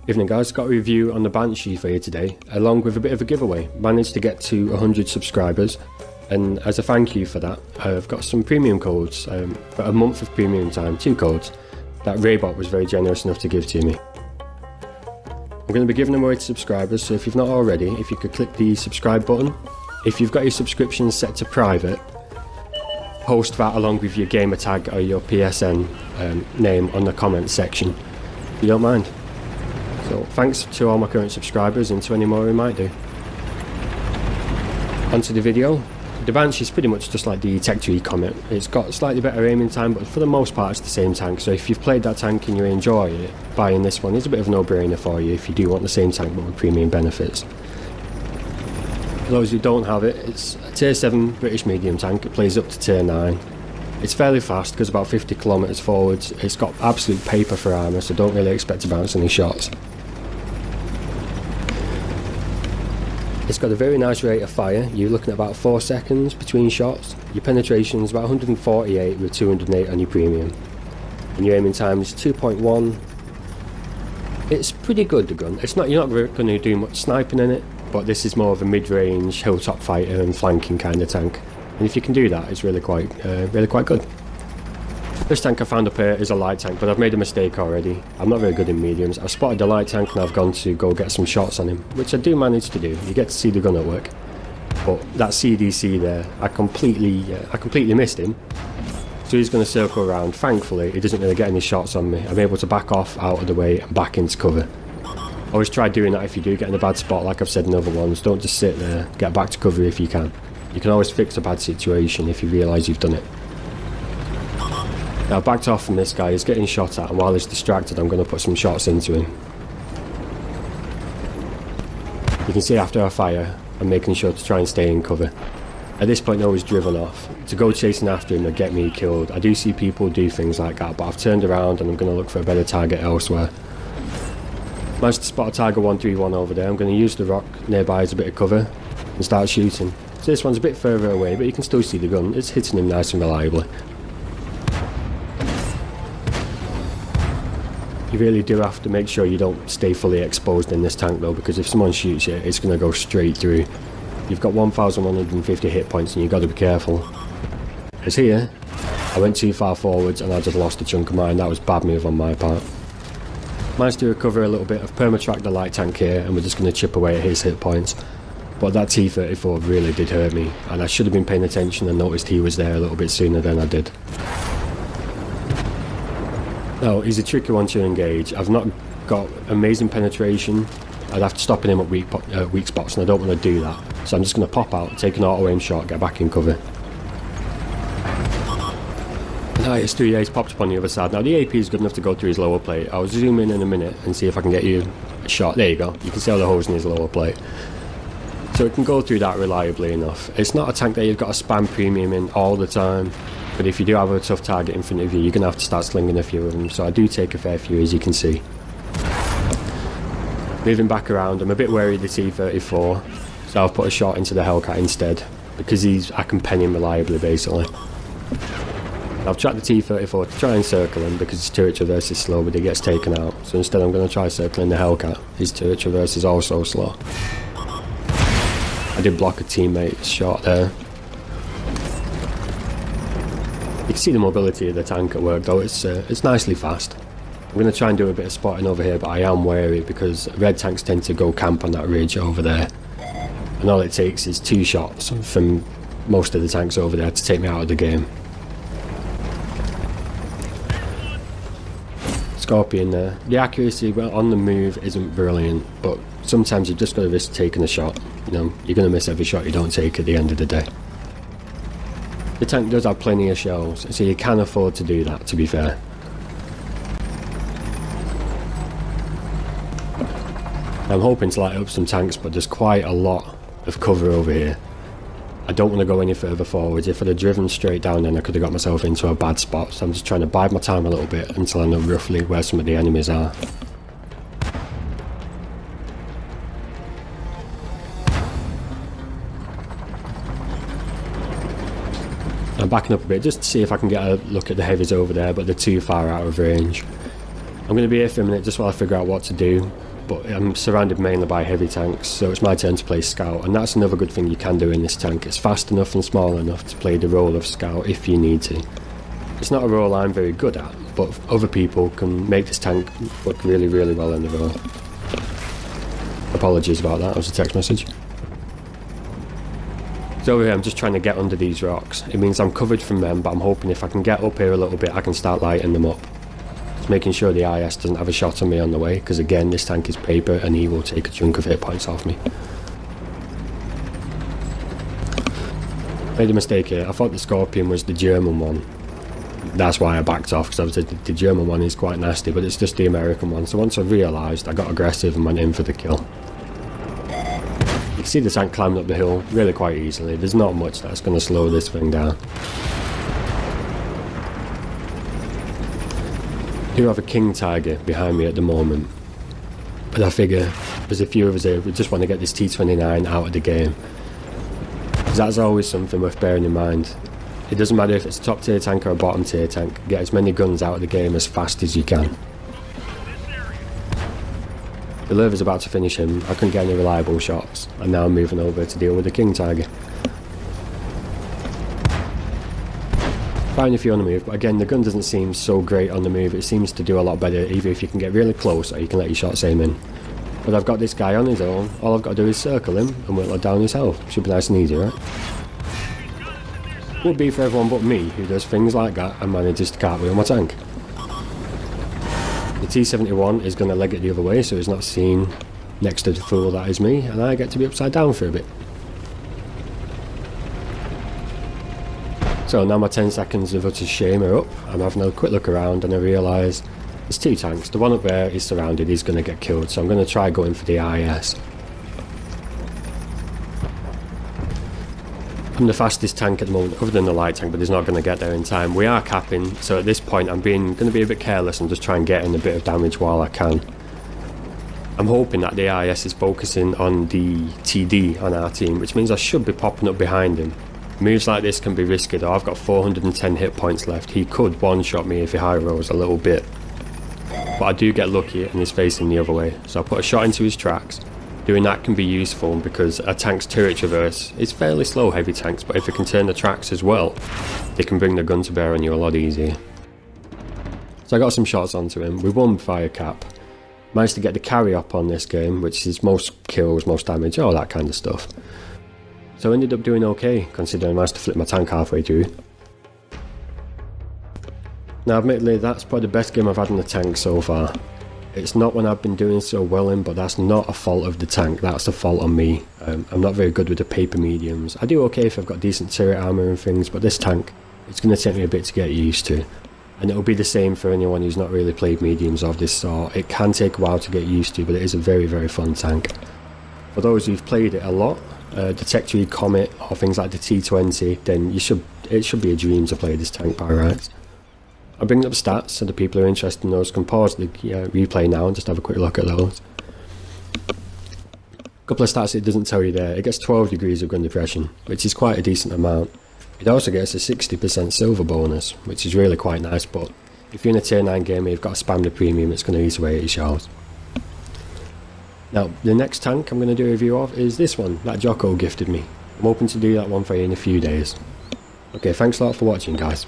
Evening guys, got a review on the Banshee for you today, along with a bit of a giveaway. Managed to get to 100 subscribers, and as a thank you for that, I've got some premium codes, for a month of premium time, 2 codes, that Raybot was very generous enough to give to me. I'm going to be giving them away to subscribers, so if you've not already, if you could click the subscribe button. If you've got your subscriptions set to private, post that along with your gamer tag or your PSN name on the comment section, if you don't mind. So thanks to all my current subscribers and to any more who might do. Onto the video. The Banshee is pretty much just like the Tech 3 Comet. It's got slightly better aiming time, but for the most part it's the same tank, so if you've played that tank and you enjoy it, buying this one is a bit of a no-brainer for you if you do want the same tank but with premium benefits. For those who don't have it, it's a tier 7 British medium tank. It plays up to tier 9. It's fairly fast, goes about 50 kilometers forwards. It's got absolute paper for armor, so don't really expect to bounce any shots. It's got a very nice rate of fire. You're looking at about 4 seconds between shots. Your penetration is about 148 with 208 on your premium. And your aiming time is 2.1. It's pretty good, the gun. You're not going to do much sniping in it, but this is more of a mid-range hilltop fighter and flanking kind of tank. And if you can do that, it's really quite good. This tank I found up here is a light tank, but I've made a mistake already. I'm not very good in mediums. I've spotted the light tank and I've gone to go get some shots on him, which I do manage to do. You get to see the gun at work. But that CDC there, I completely missed him. So he's going to circle around. Thankfully, he doesn't really get any shots on me. I'm able to back off out of the way and back into cover. Always try doing that if you do get in a bad spot, like I've said in other ones. Don't just sit there, get back to cover if you can. You can always fix a bad situation if you realise you've done it. Now, backed off from this guy, he's getting shot at, and while he's distracted I'm going to put some shots into him. You can see after I fire, I'm making sure to try and stay in cover. At this point though, he's driven off. To go chasing after him and get me killed, I do see people do things like that, but I've turned around and I'm going to look for a better target elsewhere. Managed to spot a Tiger 131 over there. I'm going to use the rock nearby as a bit of cover and start shooting. So this one's a bit further away, but you can still see the gun. It's hitting him nice and reliably. You really do have to make sure you don't stay fully exposed in this tank though, because if someone shoots you, it's going to go straight through. You've got 1,150 hit points and you've got to be careful. Because here, I went too far forwards and I just lost a chunk of mine. That was bad move on my part. Managed to recover a little bit. I've perma-tracked the light tank here and we're just going to chip away at his hit points. But that T-34 really did hurt me, and I should have been paying attention and noticed he was there a little bit sooner than I did. Now, he's a tricky one to engage. I've not got amazing penetration. I'd have to stop him at weak spots, and I don't want to do that. So I'm just going to pop out, take an auto-aim shot, get back in cover. Now it's 3 A's popped up on the other side. Now the AP is good enough to go through his lower plate. I'll zoom in a minute and see if I can get you a shot. There you go. You can see all the holes in his lower plate. So it can go through that reliably enough. It's not a tank that you've got to spam premium in all the time. But if you do have a tough target in front of you, you're going to have to start slinging a few of them. So I do take a fair few, as you can see. Moving back around, I'm a bit wary of the T-34. So I've put a shot into the Hellcat instead. Because I can pen him reliably, basically. I've tracked the T-34 to try and circle him, because his turret traverse is slow, but he gets taken out. So instead I'm going to try circling the Hellcat. His turret traverse is also slow. I did block a teammate's shot there. You can see the mobility of the tank at work though, it's nicely fast. I'm going to try and do a bit of spotting over here, but I am wary because red tanks tend to go camp on that ridge over there. And all it takes is 2 shots from most of the tanks over there to take me out of the game. Scorpion there. The accuracy on the move isn't brilliant, but sometimes you've just got to risk taking a shot. You know, you're going to miss every shot you don't take at the end of the day. The tank does have plenty of shells, so you can afford to do that, to be fair. I'm hoping to light up some tanks, but there's quite a lot of cover over here. I don't want to go any further forwards. If I'd have driven straight down, then I could have got myself into a bad spot, so I'm just trying to bide my time a little bit until I know roughly where some of the enemies are. I'm backing up a bit just to see if I can get a look at the heavies over there, but they're too far out of range. I'm going to be here for a minute just while I figure out what to do, but I'm surrounded mainly by heavy tanks, so it's my turn to play scout, and that's another good thing you can do in this tank. It's fast enough and small enough to play the role of scout if you need to. It's not a role I'm very good at, but other people can make this tank look really, really well in the role. Apologies about that, that was a text message. So over here I'm just trying to get under these rocks. It means I'm covered from them, but I'm hoping if I can get up here a little bit I can start lighting them up. Just making sure the IS doesn't have a shot on me on the way, because again this tank is paper and he will take a chunk of hit points off me. Made a mistake here, I thought the Scorpion was the German one. That's why I backed off, because obviously the German one is quite nasty, but it's just the American one. So once I realised, I got aggressive and went in for the kill. You can see the tank climbing up the hill really quite easily. There's not much that's going to slow this thing down. I do have a King Tiger behind me at the moment, but I figure there's a few of us here who just want to get this T-29 out of the game. Because that's always something worth bearing in mind. It doesn't matter if it's a top tier tank or a bottom tier tank, get as many guns out of the game as fast as you can. The Lurver's about to finish him, I couldn't get any reliable shots, and now I'm moving over to deal with the King Tiger. Fine if you're on the move, but again the gun doesn't seem so great on the move. It seems to do a lot better either if you can get really close or you can let your shots aim in. But I've got this guy on his own, all I've got to do is circle him and whittle down his health. Should be nice and easy, right? Would be for everyone but me who does things like that and manages to cartwheel my tank. The T-71 is going to leg it the other way so it's not seen next to the fool that is me, and I get to be upside down for a bit. So now my 10 seconds of utter shame are up. I'm having a quick look around and I realise there's two tanks. The one up there is surrounded, he's going to get killed, so I'm going to try going for the IS. I'm the fastest tank at the moment, other than the light tank, but he's not going to get there in time. We are capping, so at this point I'm going to be a bit careless and just try and get in a bit of damage while I can. I'm hoping that the IS is focusing on the TD on our team, which means I should be popping up behind him. Moves like this can be risky though. I've got 410 hit points left. He could one-shot me if he high rolls a little bit. But I do get lucky and he's facing the other way, so I put a shot into his tracks. Doing that can be useful because a tank's turret traverse is fairly slow, heavy tanks, but if they can turn the tracks as well, they can bring the gun to bear on you a lot easier. So I got some shots onto him. We won fire cap. Managed to get the carry up on this game, which is most kills, most damage, all that kind of stuff. So I ended up doing okay, considering I managed to flip my tank halfway through. Now admittedly, that's probably the best game I've had in the tank so far. It's not one I've been doing so well in, but that's not a fault of the tank, that's a fault on me. I'm not very good with the paper mediums. I do okay if I've got decent turret armour and things, but this tank, it's going to take me a bit to get used to. And it'll be the same for anyone who's not really played mediums of this sort. It can take a while to get used to, but it is a very, very fun tank. For those who've played it a lot, Banshee Comet or things like the T20, then it should be a dream to play this tank by rights. I'll bring up stats so the people who are interested in those can pause the replay now and just have a quick look at those. A couple of stats it doesn't tell you there. It gets 12 degrees of gun depression, which is quite a decent amount. It also gets a 60% silver bonus, which is really quite nice, but if you're in a tier 9 game and you've got to spam the premium, it's going to eat away at your shells. Now, the next tank I'm going to do a review of is this one that Jocko gifted me. I'm hoping to do that one for you in a few days. Okay, thanks a lot for watching, guys.